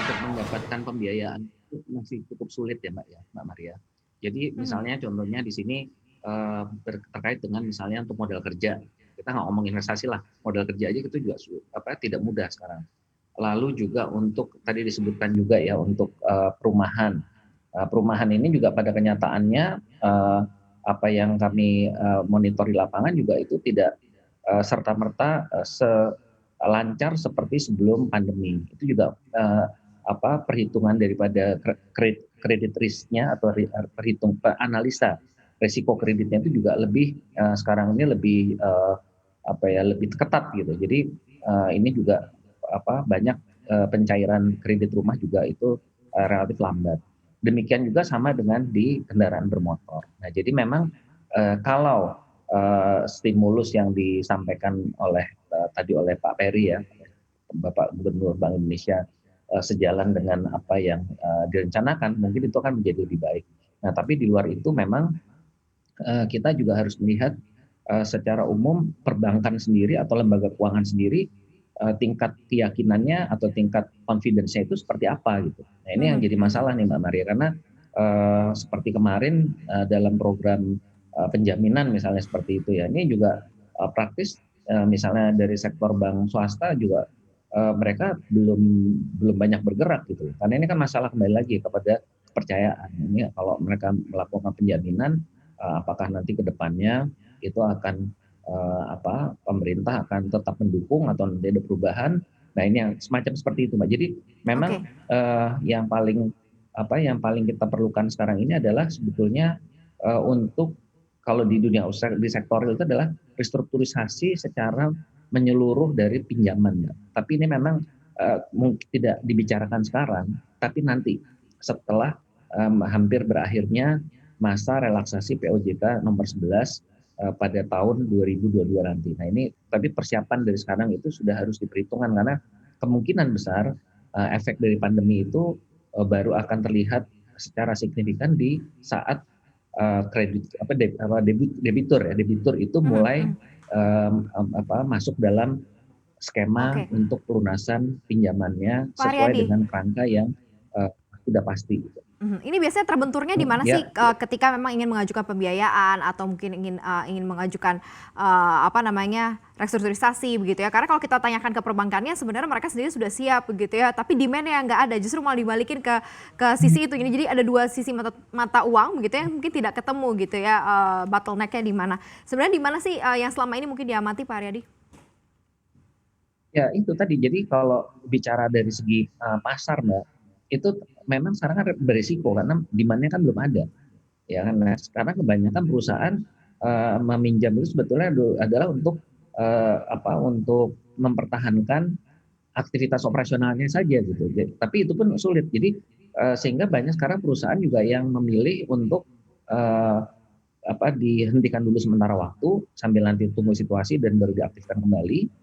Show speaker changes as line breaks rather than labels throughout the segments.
untuk mendapatkan pembiayaan itu masih cukup sulit ya, Mbak Maria. Jadi
Mhm.
misalnya contohnya di sini, terkait dengan misalnya untuk modal kerja, kita nggak ngomong investasi lah, modal kerja aja itu juga tidak mudah sekarang. Lalu juga untuk tadi disebutkan juga ya untuk, perumahan. Perumahan ini juga pada kenyataannya, apa yang kami, monitor di lapangan juga itu tidak, serta-merta, selancar seperti sebelum pandemi. Itu juga, perhitungan daripada kredit risk-nya atau analisa resiko kreditnya itu juga lebih, sekarang ini lebih, lebih ketat gitu. Jadi, ini juga banyak, pencairan kredit rumah juga itu, relatif lambat. Demikian juga sama dengan di kendaraan bermotor. Nah, jadi memang, kalau, stimulus yang disampaikan oleh, tadi oleh Pak Peri ya, Bapak Gubernur Bank Indonesia, sejalan dengan apa yang, direncanakan, mungkin itu akan menjadi lebih baik. Nah, tapi di luar itu memang, kita juga harus melihat, secara umum perbankan sendiri atau lembaga keuangan sendiri, tingkat keyakinannya atau tingkat confidence-nya itu seperti apa gitu. Nah, ini yang
Mhm
jadi
mhm.
masalah nih Mbak Maria, karena, seperti kemarin, dalam program, penjaminan misalnya seperti itu ya, ini juga, praktis, misalnya dari sektor bank swasta juga, mereka belum belum banyak bergerak gitu. Karena ini kan masalah kembali lagi kepada kepercayaan. Ini kalau mereka melakukan penjaminan, apakah nanti ke depannya itu akan, pemerintah akan tetap mendukung atau nanti ada perubahan. Nah, ini yang semacam seperti itu, Mbak. Jadi memang,
Oke.
yang paling kita perlukan sekarang ini adalah sebetulnya, untuk kalau di dunia usaha di sektor real itu adalah restrukturisasi secara menyeluruh dari pinjaman, Mbak. Tapi ini memang, mungkin tidak dibicarakan sekarang, tapi nanti setelah, hampir berakhirnya masa relaksasi POJK nomor 11, pada tahun 2022 nanti. Nah, ini tapi persiapan dari sekarang itu sudah harus diperhitungkan karena kemungkinan besar, efek dari pandemi itu, baru akan terlihat secara signifikan di saat, kredit apa deb apa debit debitur ya, debitur itu
Mhm
mulai,
mhm.
masuk dalam skema
Oke.
untuk pelunasan pinjamannya
Pak
sesuai
Haryadi.
dengan kerangka yang, sudah pasti gitu.
Mhm, ini biasanya terbenturnya di mana sih,
Ya.
ketika memang ingin mengajukan pembiayaan atau mungkin ingin mengajukan, restrukturisasi begitu ya? Karena kalau kita tanyakan ke perbankannya sebenarnya mereka sendiri sudah siap begitu ya, tapi demand-nya yang nggak ada, justru malah dibalikin ke sisi itu. Jadi ada 2 sisi mata mata uang begitu ya, yang mungkin tidak ketemu gitu ya, bottleneck-nya di mana. Sebenarnya di mana sih, yang selama ini mungkin diamati Pak Haryadi?
Ya itu tadi, jadi kalau bicara dari segi, pasar Mbak, itu memang sekarang kan beresiko karena demand-nya kan belum ada, ya kan. Nah, sekarang kebanyakan perusahaan, meminjam itu sebetulnya adalah untuk, untuk mempertahankan aktivitas operasionalnya saja gitu. Tapi itu pun sulit. Jadi, sehingga banyak sekarang perusahaan juga yang memilih untuk, eee, dihentikan dulu sementara waktu, sambil nanti tunggu situasi dan baru diaktifkan kembali.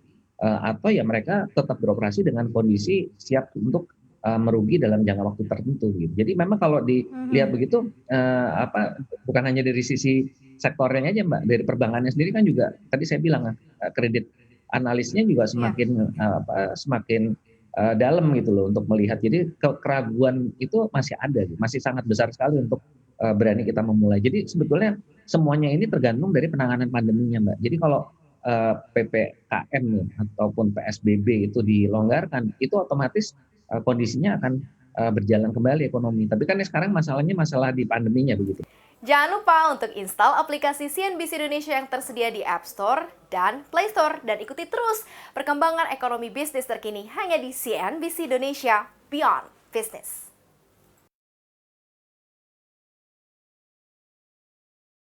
Atau ya mereka tetap beroperasi dengan kondisi siap untuk, merugi dalam jangka waktu tertentu gitu. Jadi memang kalau dilihat
Mhm,
begitu, bukan hanya dari sisi sektornya aja Mbak, dari perbankannya sendiri kan juga tadi saya bilang, kredit analisnya juga
iya.
semakin, dalam gitu loh untuk melihat. Jadi keraguan itu masih ada gitu, masih sangat besar sekali untuk, berani kita memulai. Jadi sebetulnya semuanya ini tergantung dari penanganan pandeminya Mbak. Jadi kalau, PPKM nih ataupun PSBB itu dilonggarkan, itu otomatis, kondisinya akan, berjalan kembali ekonomi. Tapi kan sekarang masalahnya masalah di pandeminya begitu.
Jangan lupa untuk install aplikasi CNBC Indonesia yang tersedia di App Store dan Play Store dan ikuti terus perkembangan ekonomi bisnis terkini hanya di CNBC Indonesia Beyond Business.